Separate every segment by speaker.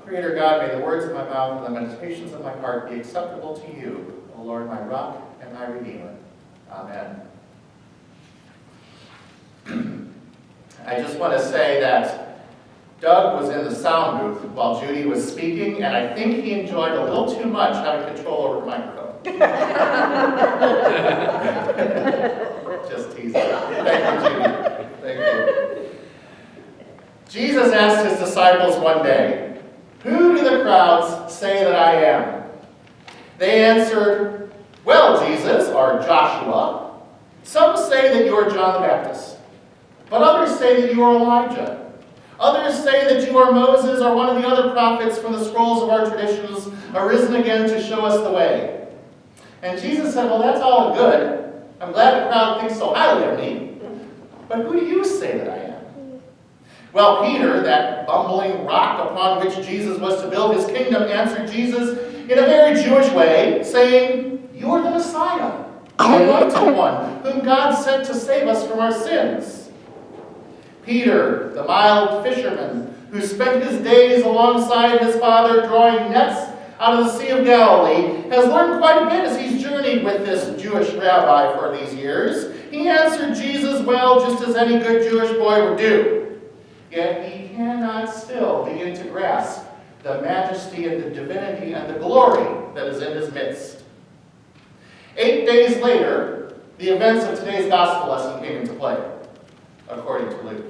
Speaker 1: Creator God, may the words of my mouth and the meditations of my heart be acceptable to you, O Lord, my rock and my redeemer. Amen. I just want to say that Doug was in the sound booth while Judy was speaking, and I think he enjoyed a little too much having control over the microphone. Just teasing. Thank you, Judy. Thank you. Jesus asked his disciples one day, "Who do the crowds say that I am?" They answered, "Well, Jesus, or Joshua, some say that you are John the Baptist, but others say that you are Elijah. Others say that you are Moses or one of the other prophets from the scrolls of our traditions, arisen again to show us the way." And Jesus said, "Well, that's all good. I'm glad the crowd thinks so highly of me. But who do you say that I am?" Well, Peter, that bumbling rock upon which Jesus was to build his kingdom, answered Jesus in a very Jewish way, saying, "You are the Messiah, the anointed one, whom God sent to save us from our sins." Peter, the mild fisherman, who spent his days alongside his father drawing nets out of the Sea of Galilee, has learned quite a bit as he's journeyed with this Jewish rabbi for these years. He answered Jesus well, just as any good Jewish boy would do. Yet he cannot still begin to grasp the majesty and the divinity and the glory that is in his midst. 8 days later, the events of today's gospel lesson came into play, according to Luke.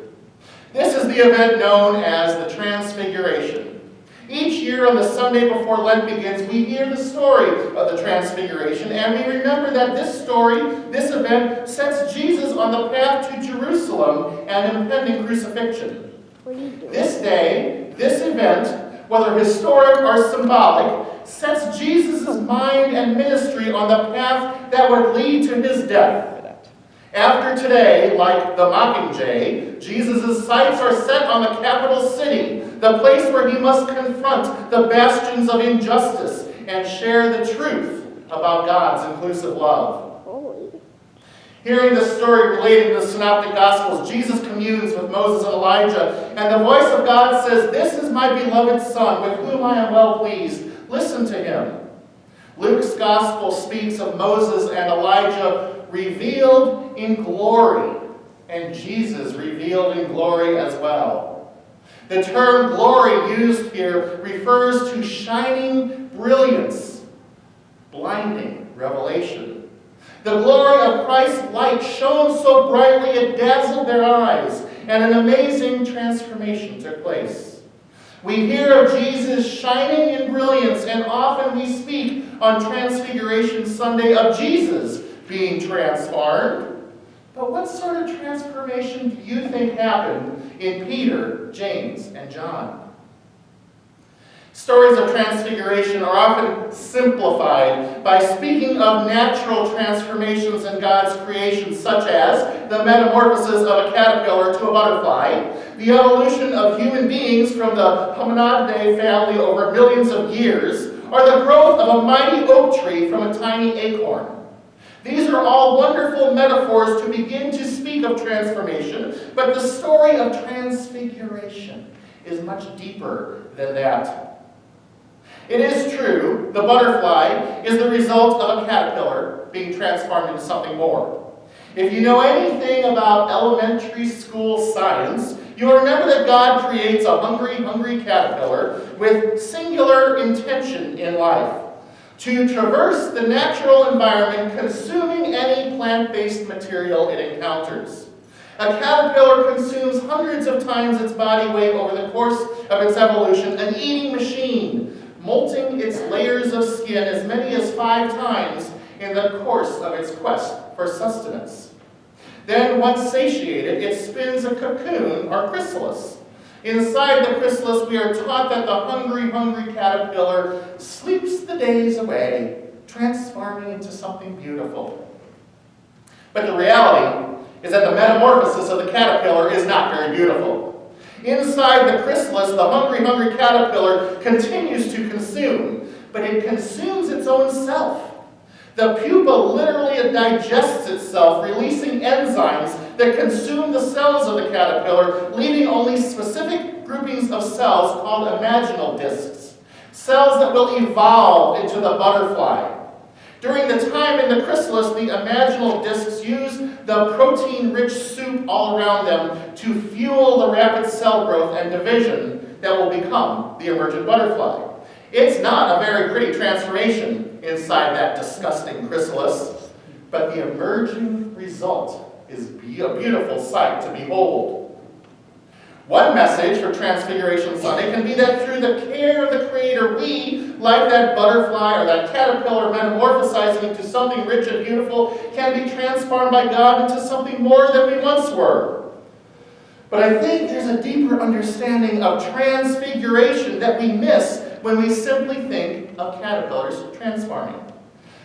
Speaker 1: This is the event known as the Transfiguration. Each year on the Sunday before Lent begins, we hear the story of the Transfiguration, and we remember that this story, this event, sets Jesus on the path to Jerusalem and impending crucifixion. This day, this event, whether historic or symbolic, sets Jesus' mind and ministry on the path that would lead to his death. After today, like the Mockingjay, Jesus' sights are set on the capital city, the place where he must confront the bastions of injustice and share the truth about God's inclusive love. Hearing the story related in the Synoptic Gospels, Jesus communes with Moses and Elijah, and the voice of God says, "This is my beloved Son, with whom I am well pleased. Listen to him." Luke's Gospel speaks of Moses and Elijah revealed in glory, and Jesus revealed in glory as well. The term glory used here refers to shining brilliance, blinding revelation. The glory of Christ's light shone so brightly it dazzled their eyes, and an amazing transformation took place. We hear of Jesus shining in brilliance, and often we speak on Transfiguration Sunday of Jesus being transformed. But what sort of transformation do you think happened in Peter, James, and John? Stories of transfiguration are often simplified by speaking of natural transformations in God's creation, such as the metamorphosis of a caterpillar to a butterfly, the evolution of human beings from the Hominidae family over millions of years, or the growth of a mighty oak tree from a tiny acorn. These are all wonderful metaphors to begin to speak of transformation, but the story of transfiguration is much deeper than that. It is true, the butterfly is the result of a caterpillar being transformed into something more. If you know anything about elementary school science, you'll remember that God creates a hungry caterpillar with singular intention in life: to traverse the natural environment, consuming any plant-based material it encounters. A caterpillar consumes hundreds of times its body weight over the course of its evolution, an eating machine, molting its layers of skin as many as 5 times in the course of its quest for sustenance. Then, once satiated, it spins a cocoon or chrysalis. Inside the chrysalis, we are taught that the hungry caterpillar sleeps the days away, transforming into something beautiful. But the reality is that the metamorphosis of the caterpillar is not very beautiful. Inside the chrysalis, the hungry caterpillar continues to consume, but it consumes its own self. The pupa literally digests itself, releasing enzymes that consume the cells of the caterpillar, leaving only specific groupings of cells called imaginal discs, cells that will evolve into the butterfly. During the time in the chrysalis, the imaginal discs use the protein-rich soup all around them to fuel the rapid cell growth and division that will become the emergent butterfly. It's not a very pretty transformation inside that disgusting chrysalis, but the emerging result is a beautiful sight to behold. One message for Transfiguration Sunday can be that through the care of the Creator, we, like that butterfly or that caterpillar metamorphosizing into something rich and beautiful, can be transformed by God into something more than we once were. But I think there's a deeper understanding of transfiguration that we miss when we simply think of caterpillars transforming.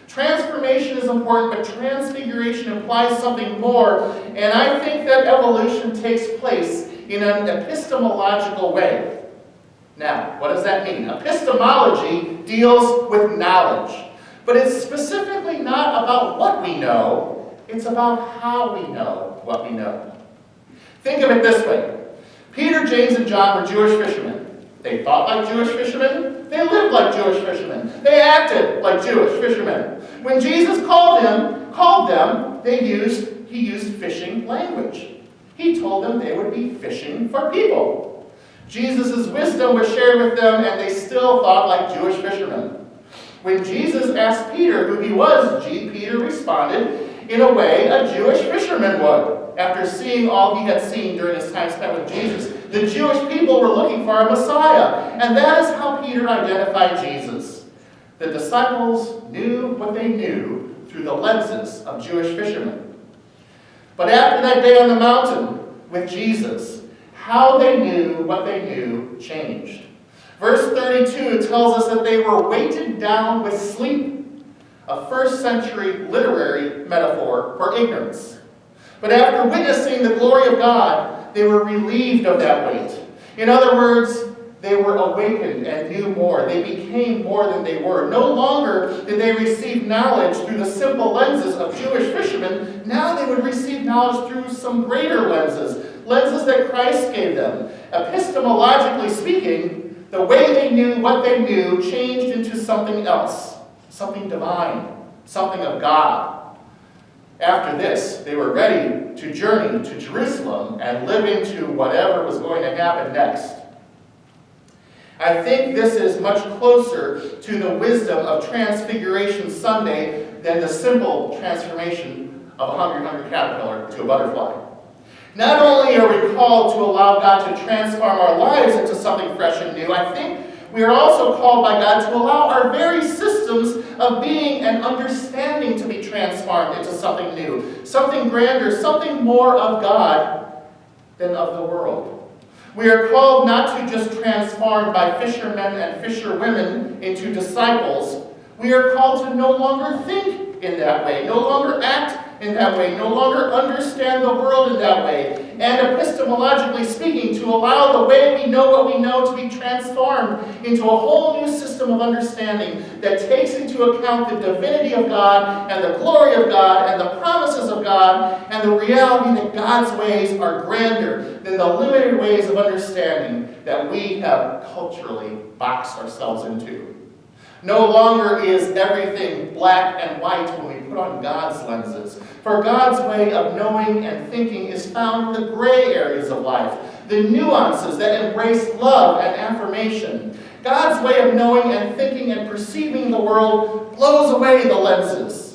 Speaker 1: Transformation is important, but transfiguration implies something more, and I think that evolution takes place in an epistemological way. Now, what does that mean? Epistemology deals with knowledge, but it's specifically not about what we know, it's about how we know what we know. Think of it this way. Peter, James, and John were Jewish fishermen. They thought like Jewish fishermen. They lived like Jewish fishermen. They acted like Jewish fishermen. When Jesus called them, he used fishing language. He told them they would be fishing for people. Jesus' wisdom was shared with them, and they still thought like Jewish fishermen. When Jesus asked Peter who he was, Peter responded in a way a Jewish fisherman would. After seeing all he had seen during his time spent with Jesus, the Jewish people were looking for a Messiah, and that is how Peter identified Jesus. The disciples knew what they knew through the lenses of Jewish fishermen. But after that day on the mountain with Jesus, how they knew what they knew changed. Verse 32 tells us that they were weighted down with sleep, a first-century literary metaphor for ignorance. But after witnessing the glory of God, they were relieved of that weight. In other words, they were awakened and knew more. They became more than they were. No longer did they receive knowledge through the simple lenses of Jewish fishermen. Now they would receive knowledge through some greater lenses that Christ gave them. Epistemologically speaking, the way they knew what they knew changed into something else, something divine, something of God. After this, they were ready to journey to Jerusalem and live into whatever was going to happen next. I think this is much closer to the wisdom of Transfiguration Sunday than the simple transformation of a hungry caterpillar to a butterfly. Not only are we called to allow God to transform our lives into something fresh and new, I think we are also called by God to allow our very systems of being and understanding to be transformed into something new, something grander, something more of God than of the world. We are called not to just transform by fishermen and fisherwomen into disciples. We are called to no longer think in that way, no longer act in that way, no longer understand the world in that way, and epistemologically speaking, to allow the way we know what we know to be transformed into a whole new system of understanding that takes into account the divinity of God and the glory of God and the promises of God and the reality that God's ways are grander than the limited ways of understanding that we have culturally boxed ourselves into. No longer is everything black and white when we put on God's lenses. For God's way of knowing and thinking is found in the gray areas of life, the nuances that embrace love and affirmation. God's way of knowing and thinking and perceiving the world blows away the lenses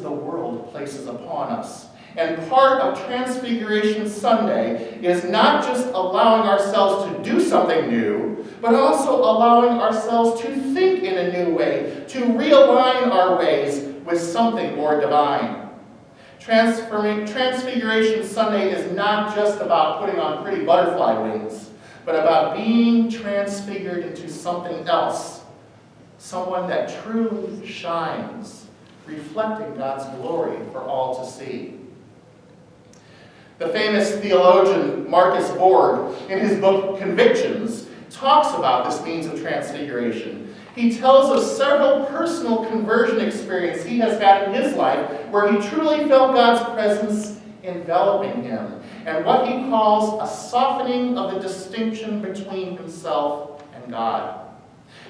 Speaker 1: the world places upon us. And part of Transfiguration Sunday is not just allowing ourselves to do something new, but also allowing ourselves to think in a new way, to realign our ways with something more divine. Transfiguration Sunday is not just about putting on pretty butterfly wings, but about being transfigured into something else, someone that truly shines, reflecting God's glory for all to see. The famous theologian Marcus Borg, in his book Convictions, talks about this means of transfiguration. He tells of several personal conversion experiences he has had in his life where he truly felt God's presence enveloping him, and what he calls a softening of the distinction between himself and God.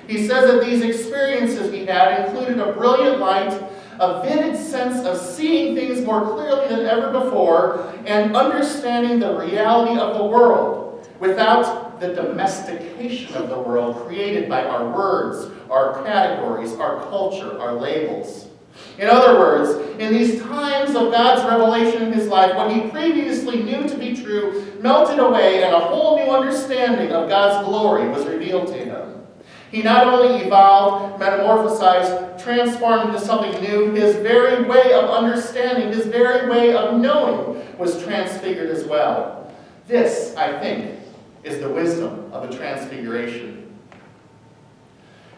Speaker 1: He says that these experiences he had included a brilliant light, a vivid sense of seeing things more clearly than ever before, and understanding the reality of the world without the domestication of the world created by our words, our categories, our culture, our labels. In other words, in these times of God's revelation in his life, what he previously knew to be true melted away, and a whole new understanding of God's glory was revealed to him. He not only evolved, metamorphosized, transformed into something new, his very way of understanding, his very way of knowing was transfigured as well. This, I think, is the wisdom of the transfiguration.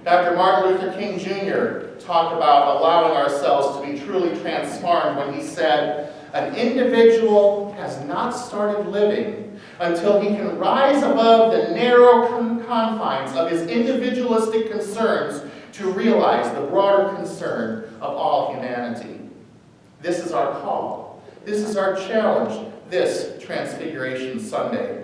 Speaker 1: Dr. Martin Luther King Jr. talked about allowing ourselves to be truly transformed when he said, "An individual has not started living until he can rise above the narrow confines of his individualistic concerns to realize the broader concern of all humanity." This is our call. This is our challenge this Transfiguration Sunday.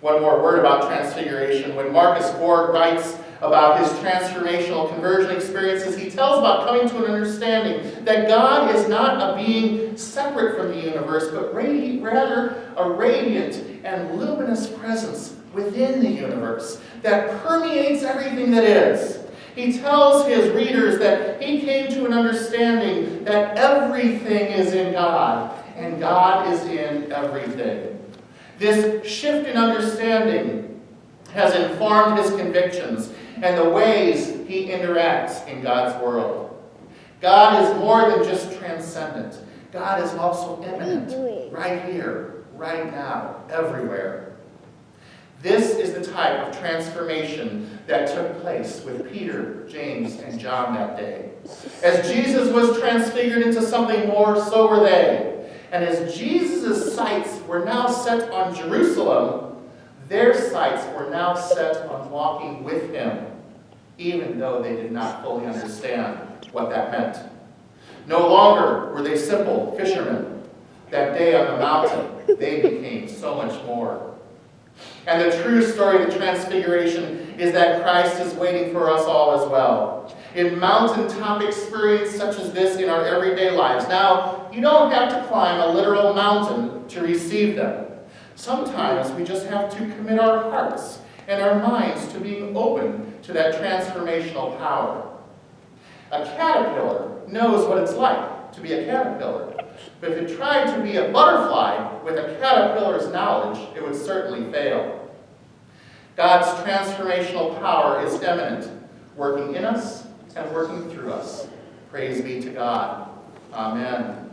Speaker 1: One more word about transfiguration. When Marcus Borg writes about his transformational conversion experiences, he tells about coming to an understanding that God is not a being separate from the universe, but rather a radiant and luminous presence within the universe that permeates everything that is. He tells his readers that he came to an understanding that everything is in God, and God is in everything. This shift in understanding has informed his convictions and the ways he interacts in God's world. God is more than just transcendent. God is also immanent, right here, right now, everywhere. This is the type of transformation that took place with Peter, James, and John that day. As Jesus was transfigured into something more, so were they. And as Jesus' sights were now set on Jerusalem, their sights were now set on walking with him, even though they did not fully understand what that meant. No longer were they simple fishermen. That day on the mountain, they became so much more. And the true story of the Transfiguration is that Christ is waiting for us all as well. In mountaintop experience such as this in our everyday lives. Now, you don't have to climb a literal mountain to receive them. Sometimes we just have to commit our hearts and our minds to being open to that transformational power. A caterpillar knows what it's like to be a caterpillar. But if it tried to be a butterfly with a caterpillar's knowledge, it would certainly fail. God's transformational power is immanent, working in us and working through us. Praise be to God. Amen.